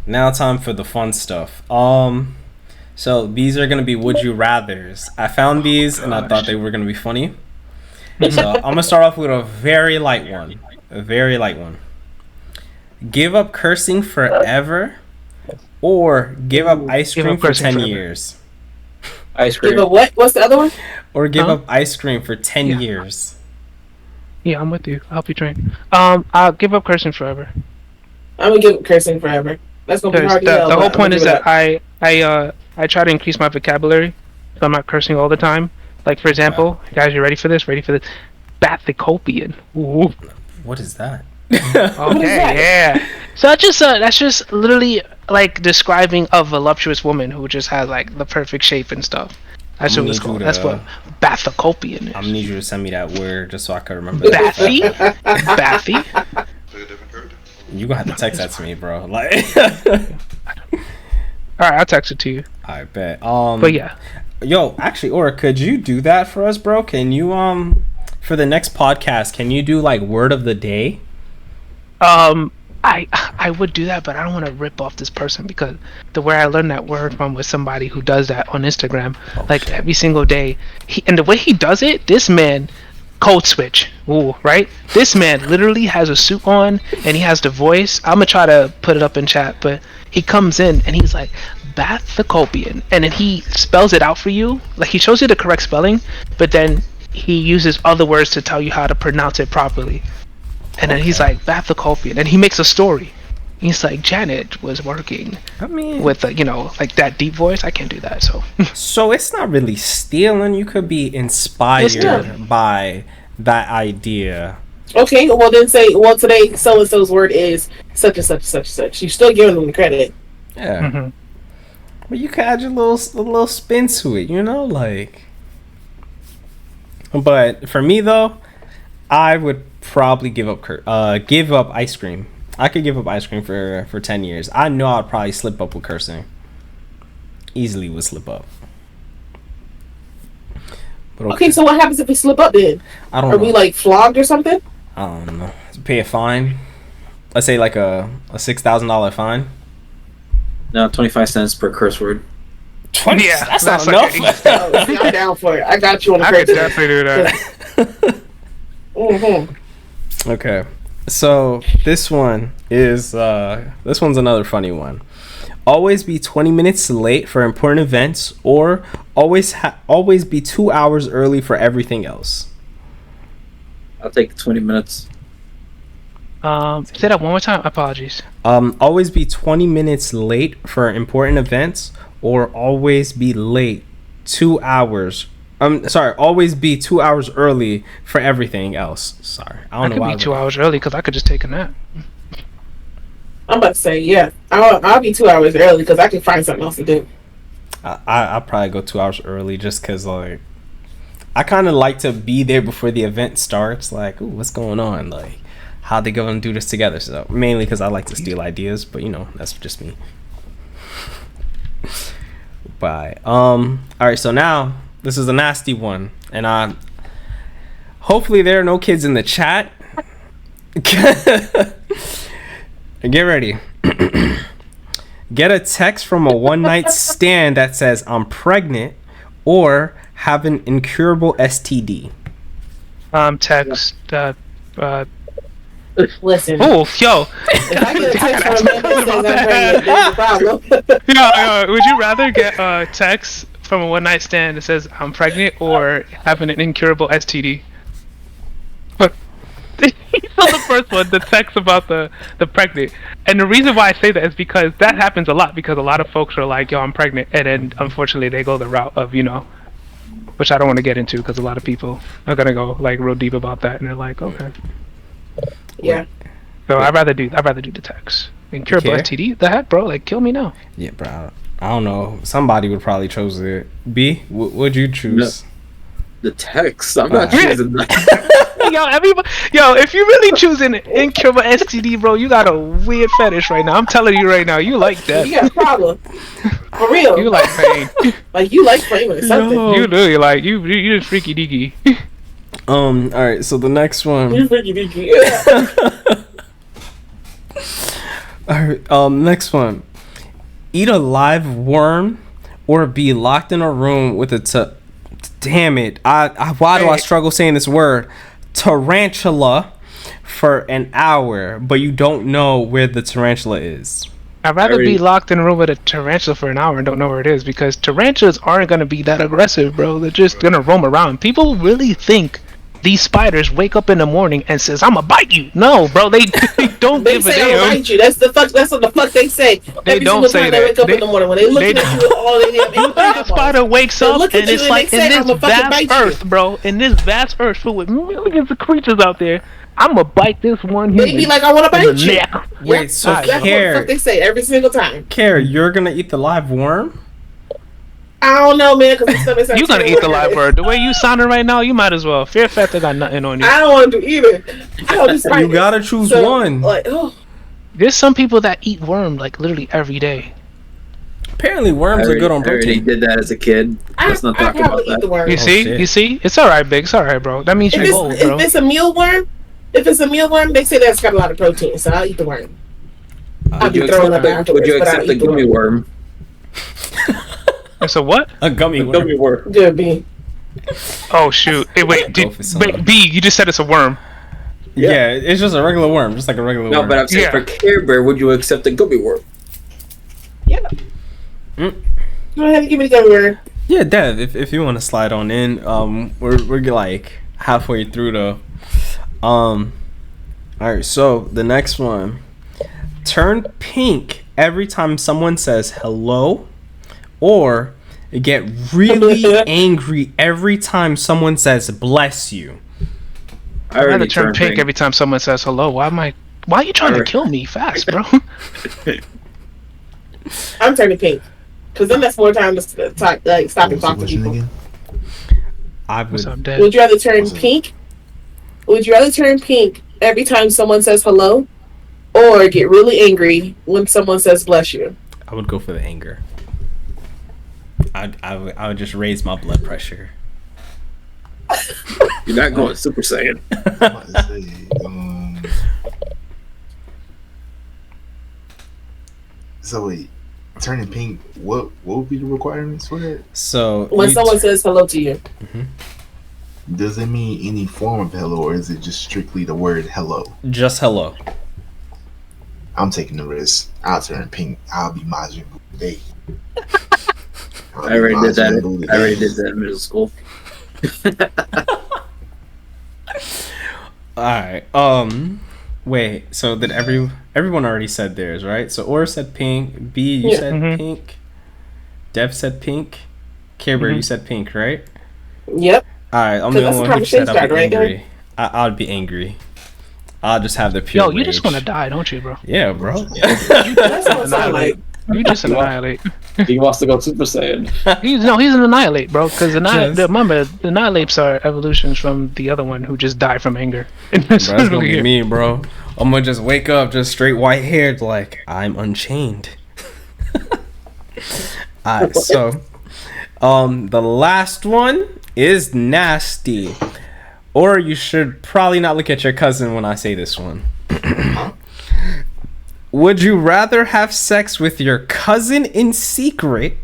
now time for the fun stuff. So these are gonna be would you rather's. I found these and I thought they were gonna be funny. So I'm gonna start off with a very light one. Give up cursing forever, or give up ice cream for 10 years. Ice cream. Give up what? What's the other one? Or give up ice cream for 10 years. Yeah, I'm with you. I'll help you train. I'll give up cursing forever. I'm gonna give up cursing forever. That's gonna be hard to the whole point is that I try to increase my vocabulary, so I'm not cursing all the time. Like for example, guys, you ready for this? Bathycopian. Ooh. What is that? Okay, yeah. So that's just literally like describing a voluptuous woman who just has like the perfect shape and stuff. That's what it's called. That's what Bathycopian is. I'm gonna need you to send me that word just so I can remember. Bathy. You gonna have to text that to me, bro. Like. All right, I'll text it to you. I bet. But yeah. Yo, actually, Aura, could you do that for us, bro? Can you for the next podcast, can you do like word of the day? I would do that, but I don't want to rip off this person, because the where I learned that word from was somebody who does that on Instagram, every single day. And the way he does it, this man code switch. Ooh, right? This man literally has a suit on and he has the voice. I'm gonna try to put it up in chat, but he comes in and he's like Bathycopian, and then he spells it out for you. Like he shows you the correct spelling, but then he uses other words to tell you how to pronounce it properly. And then he's like Bathycopian, and he makes a story. He's like, Janet was working with like that deep voice. I can't do that, so. So it's not really stealing. You could be inspired by that idea. Okay, well then say, today so and so's word is such and such and such and such. You're still giving them the credit. Yeah. Mm-hmm. But you can add your little spin to it, like. But for me though, I would probably give up ice cream. I could give up ice cream for 10 years. I know I'd probably slip up with cursing. Easily would slip up. But okay, so what happens if we slip up then? I don't know. Are we like flogged or something? I don't know. Pay a fine. Let's say like a $6,000 fine. No, 25 cents per curse word. 20? Yeah, that's not like enough. I'm down for it. I got you on the I could definitely do that. Mm-hmm. Okay. So this one is this one's another funny one. Always be 20 minutes late for important events, or always be 2 hours early for everything else. I'll take 20 minutes. Say that one more time. Apologies. Always be 20 minutes late for important events, or always be late 2 hours. Always be 2 hours early for everything else. Sorry, I don't know why. I could be 2 hours early because I could just take a nap. I'm about to say, yeah, I'll be 2 hours early because I can find something else to do. I'll probably go 2 hours early just because, like, I kind of like to be there before the event starts. Like, ooh, what's going on? Like, how they going to do this together? So mainly because I like to steal ideas, but you know, that's just me. Bye. All right, so now this is a nasty one, and hopefully there are no kids in the chat. Get ready. Get a text from a one-night stand that says I'm pregnant, or have an incurable STD. Text. Listen. Oh, yo. If I get a text from a man that says I'm pregnant, there's a problem. Would you rather get a text from a one-night stand that says I'm pregnant, or having an incurable STD? So the first one, the text about the pregnant, and the reason why I say that is because that happens a lot, because a lot of folks are like, yo, I'm pregnant, and then unfortunately they go the route of, you know, which I don't want to get into because a lot of people are gonna go like real deep about that, and they're like, okay, Yeah. so I'd rather do the text. Incurable STD, the heck, bro, like kill me now. Yeah, bro, I don't know, somebody would probably choose it. B, would you choose? No. The text, I'm not choosing that. Yo, if you really choosing incurable STD, bro, you got a weird fetish right now. I'm telling you right now, you like that. You got a problem. For real. You like pain. Like, you like pain or something. You do. You like you just freaky deaky. All right. So the next one. You freaky deaky. All right. Next one. Eat a live worm, or be locked in a room with a damn it. Why do I struggle saying this word? Tarantula for an hour, but you don't know where the tarantula is. I'd rather be locked in a room with a tarantula for an hour and don't know where it is, because tarantulas aren't going to be that aggressive, bro. They're just going to roam around. People really think these spiders wake up in the morning and says, I'm gonna bite you. No, bro, they don't They give a say damn. I'm gonna bite you. That's what the fuck they say. They Every don't single say time that. they wake up in the morning, when they look at you with all their damn You think a spider wakes up and it's like, in this vast earth, bro, in this vast earth filled with millions of creatures out there, I'm gonna bite this one human. They be like, I want to bite you. Neck. Wait, so that's what the fuck they say every single time. Care, you're gonna eat the live worm? I don't know, man, because you gonna eat the live bird. The way you sounding right now, you might as well. Fear Factor got nothing on you. I don't want to do either. I don't just You gotta choose one. Like, oh. There's some people that eat worm like literally every day. Apparently worms are good on I already protein. did that as a kid. Let's not talk about eat the that. worm. You see? It's alright, Big. It's alright, bro. That means you're old, bro. If it's a mealworm, they say that's got a lot of protein, so I'll eat the worm. I'll be throwing up afterwards. Would you accept the gummy worm? It's a what? A gummy worm. Gummy worm. Good, B. Oh shoot! Hey, wait, B, you just said it's a worm. Yeah, it's just a regular worm, just like a regular worm. No, but I'm saying for Care Bear, would you accept the gummy worm? Yeah. Go ahead and give me the gummy worm. Yeah, Dev, if you want to slide on in, we're like halfway through the, all right. So the next one, turn pink every time someone says hello, or get really angry every time someone says bless you. I I'd rather turn pink every time someone says hello. Why are you trying to kill me fast, bro? I'm turning pink. Because then that's more time to talk, like, stop and talk to people. Would you rather turn pink? Would you rather turn pink every time someone says hello, or get really angry when someone says bless you? I would go for the anger. I would just raise my blood pressure. You're not going Super Saiyan. So wait, turning pink. What would be the requirements for that? So when someone says hello to you, Does it mean any form of hello, or is it just strictly the word hello? Just hello. I'm taking the risk. I'll turn pink. I'll be Majin Buu today. I already did that. I already did that in middle school. Alright. Wait, so did everyone already said theirs, right? So Or said pink, B you said pink, Dev said pink, Care Bear you said pink, right? Yep. Alright, I'm the only one who said I'd be angry. I'd be angry. I'll just have the pure Yo, you rage. just want to die, don't you, bro? Yeah, bro. That's what it sounds like. You just annihilate. He wants to go Super Saiyan. He's an annihilate, bro. Because Yes. remember, the annihilates are evolutions from the other one who just died from anger. Bro, that's gonna be me, bro. I'm gonna just wake up just straight white haired, like I'm unchained. Alright, so the last one is nasty. Or you should probably not look at your cousin when I say this one. Would you rather have sex with your cousin in secret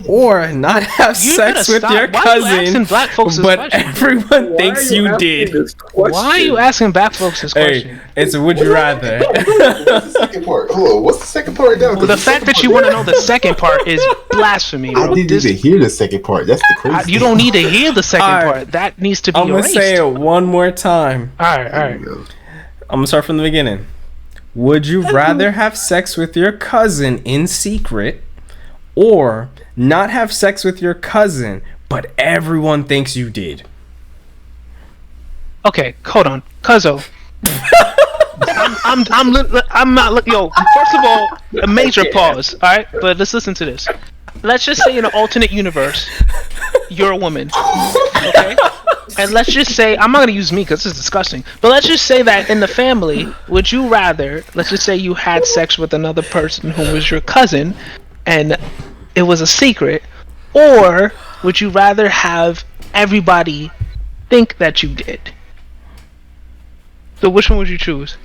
or not have sex with your cousin, but everyone thinks you did? Why are you asking black folks this question? Hey, it's would you rather. What's the second part? Hold on, what's the second part down? Well, the fact that you want to know the second part is blasphemy, bro. I didn't even hear the second part. That's the crazy. You don't need to hear the second part. That needs to be I'm gonna erased. say it one more time. All right. I'm gonna start from the beginning. Would you rather have sex with your cousin in secret or not have sex with your cousin, but everyone thinks you did? Okay, hold on, Cuzzo. I'm not looking. Yo, first of all, a major pause. All right, but let's listen to this. Let's just say in an alternate universe, you're a woman. Okay. And let's just say, I'm not going to use me because this is disgusting, but let's just say that in the family, would you rather, let's just say you had sex with another person who was your cousin and it was a secret, or would you rather have everybody think that you did? So which one would you choose?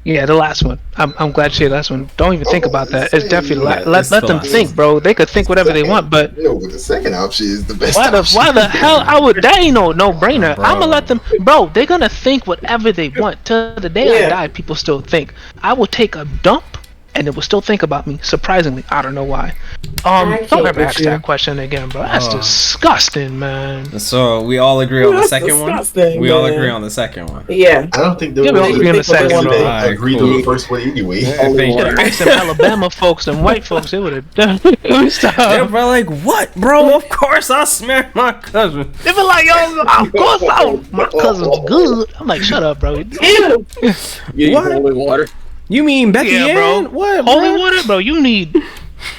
Yeah, the last one. I'm glad you said the last one. Don't even think about that. It's definitely let them think, bro. They could think whatever they want, but no, but the second option is the best. why the hell I would? That ain't no brainer. I'm gonna let them, bro. They're gonna think whatever they want till the day I die. People still think. I will take a dump, and it will still think about me. Surprisingly, I don't know why. Don't ever ask that question again, bro. That's disgusting, man. So we all agree on the second one. We all agree on the second one. Yeah. I don't think they we all agree on the second one. Agreed on the first one anyway. Some Alabama folks and white folks, they would have done. Yeah, bro, like what, bro? Of course I smacked my cousin. They be like, yo, of course my cousin's good. I'm like, shut up, bro. Ew. You need holy water. You mean Becky Ann? Bro. What, Holy bro? water, bro. You need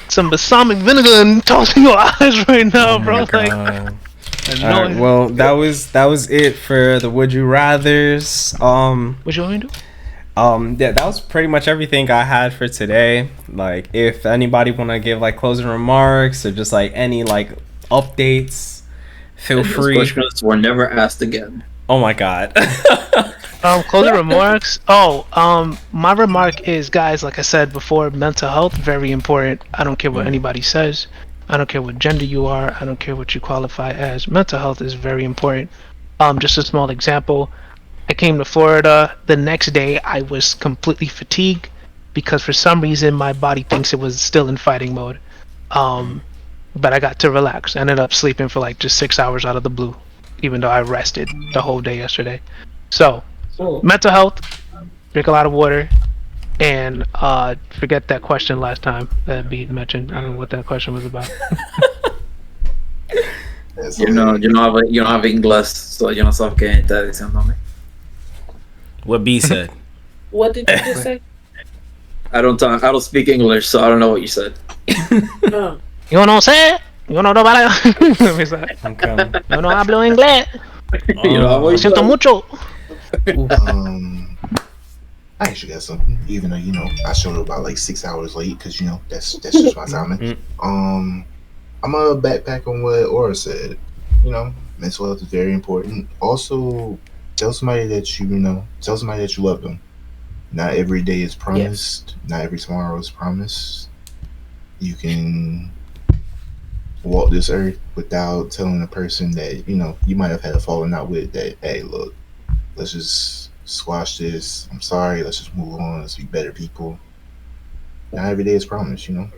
some balsamic vinegar and toss in your eyes right now, bro. Like, Alright, well, that was it for the Would You Rathers. What you want me to do? Yeah, that was pretty much everything I had for today. Like, if anybody want to give like closing remarks or just like any like updates, feel free. Those questions were never asked again. Oh my god. Closing remarks. My remark is, guys, like I said before, mental health, very important. I don't care what anybody says. I don't care what gender you are. I don't care what you qualify as. Mental health is very important. Just a small example. I came to Florida. The next day, I was completely fatigued because for some reason my body thinks it was still in fighting mode. But I got to relax. I ended up sleeping for like just 6 hours out of the blue, even though I rested the whole day yesterday. So, mental health, drink a lot of water, and forget that question last time that B mentioned. I don't know what that question was about. You don't have English, so you don't sabe qué está diciéndome. What B said. What did you just say? I don't speak English, so I don't know what you said. Oh. Yo no sé. Yo no hablo. Yo no hablo inglés. Lo siento mucho. I actually got something, even though I showed up about like 6 hours late because that's just my timing. I'm gonna backpack on what Aura said. Mental health is very important. Also, tell somebody that you love them. Not every day is promised. Not every tomorrow is promised. You can walk this earth without telling a person that, you know, you might have had a falling out with, that, hey, look, let's just squash this. I'm sorry. Let's just move on. Let's be better people. Not every day is promised, you know.